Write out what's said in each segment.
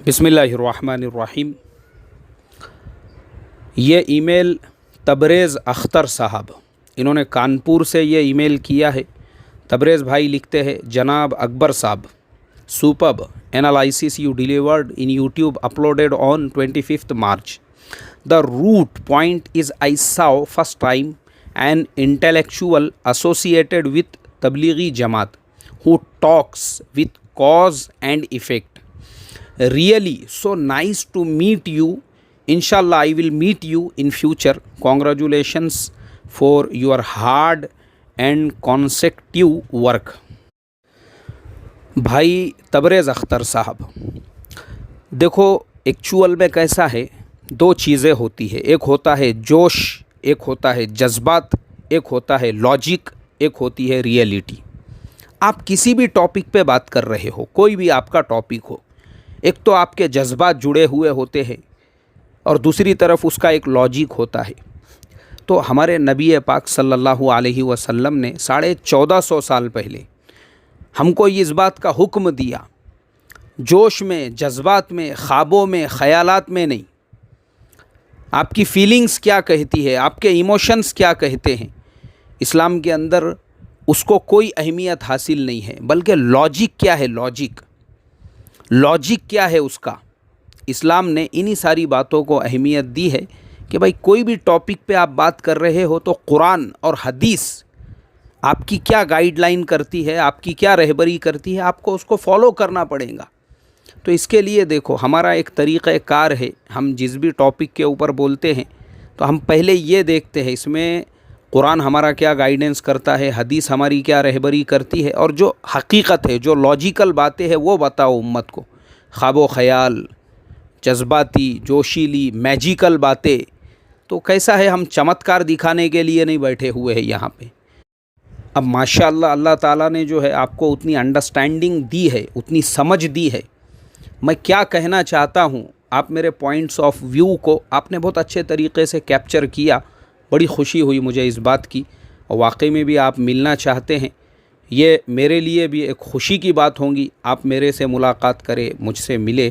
بسم اللہ الرحمن الرحیم۔ یہ ای میل تبریز اختر صاحب، انہوں نے کانپور سے یہ ای میل کیا ہے۔ تبریز بھائی لکھتے ہیں، جناب اکبر صاحب، سوپرب analysis you delivered in YouTube uploaded on 25th March. The root point is I saw first time an intellectual associated with Tablighi Jamaat who talks with cause and effect. Really so nice to meet you. Inshallah I will meet you in future. Congratulations for your hard and consecutive work. بھائی تبریز اختر صاحب، دیکھو actual میں کیسا ہے، دو چیزیں ہوتی ہے، ایک ہوتا ہے جوش، ایک ہوتا ہے جذبات، ایک ہوتا ہے لاجک، ایک ہوتی ہے ریئلٹی۔ آپ کسی بھی ٹاپک پہ بات کر رہے ہو، کوئی بھی آپ کا ٹاپک ہو، ایک تو آپ کے جذبات جڑے ہوئے ہوتے ہیں اور دوسری طرف اس کا ایک لاجک ہوتا ہے۔ تو ہمارے نبی پاک صلی اللہ علیہ وسلم نے 1450 سال پہلے ہم کو اس بات کا حکم دیا، جوش میں، جذبات میں، خوابوں میں، خیالات میں نہیں۔ آپ کی فیلنگز کیا کہتی ہے، آپ کے ایموشنز کیا کہتے ہیں، اسلام کے اندر اس کو کوئی اہمیت حاصل نہیں ہے، بلکہ لاجک کیا ہے، لاجک کیا ہے اس کا۔ اسلام نے انہی ساری باتوں کو اہمیت دی ہے کہ بھائی کوئی بھی ٹاپک پہ آپ بات کر رہے ہو تو قرآن اور حدیث آپ کی کیا گائیڈ لائن کرتی ہے، آپ کی کیا رہبری کرتی ہے، آپ کو اس کو فالو کرنا پڑے گا۔ تو اس کے لیے دیکھو ہمارا ایک طریقہ کار ہے، ہم جس بھی ٹاپک کے اوپر بولتے ہیں تو ہم پہلے یہ دیکھتے ہیں اس میں قرآن ہمارا کیا گائیڈنس کرتا ہے، حدیث ہماری کیا رہبری کرتی ہے، اور جو حقیقت ہے، جو لاجیکل باتیں ہیں وہ بتاؤ امت کو۔ خواب و خیال، جذباتی، جوشیلی، میجیکل باتیں، تو کیسا ہے، ہم چمتکار دکھانے کے لیے نہیں بیٹھے ہوئے ہیں یہاں پہ۔ اب ماشاءاللہ اللہ تعالیٰ نے جو ہے آپ کو اتنی انڈرسٹینڈنگ دی ہے، اتنی سمجھ دی ہے۔ میں کیا کہنا چاہتا ہوں، آپ میرے پوائنٹس آف ویو کو آپ نے بہت اچھے طریقے سے کیپچر کیا، بڑی خوشی ہوئی مجھے اس بات کی، اور واقعی میں بھی آپ ملنا چاہتے ہیں، یہ میرے لیے بھی ایک خوشی کی بات ہوگی۔ آپ میرے سے ملاقات کرے، مجھ سے ملے،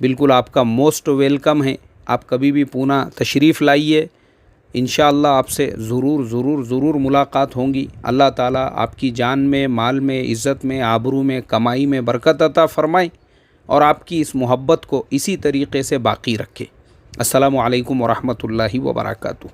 بالکل آپ کا موسٹ ویلکم ہے۔ آپ کبھی بھی پونا تشریف لائیے، انشاءاللہ آپ سے ضرور ملاقات ہوگی۔ اللہ تعالیٰ آپ کی جان میں، مال میں، عزت میں، آبرو میں، کمائی میں برکت عطا فرمائے اور آپ کی اس محبت کو اسی طریقے سے باقی رکھے۔ السلام علیکم ورحمۃ اللہ وبرکاتہ۔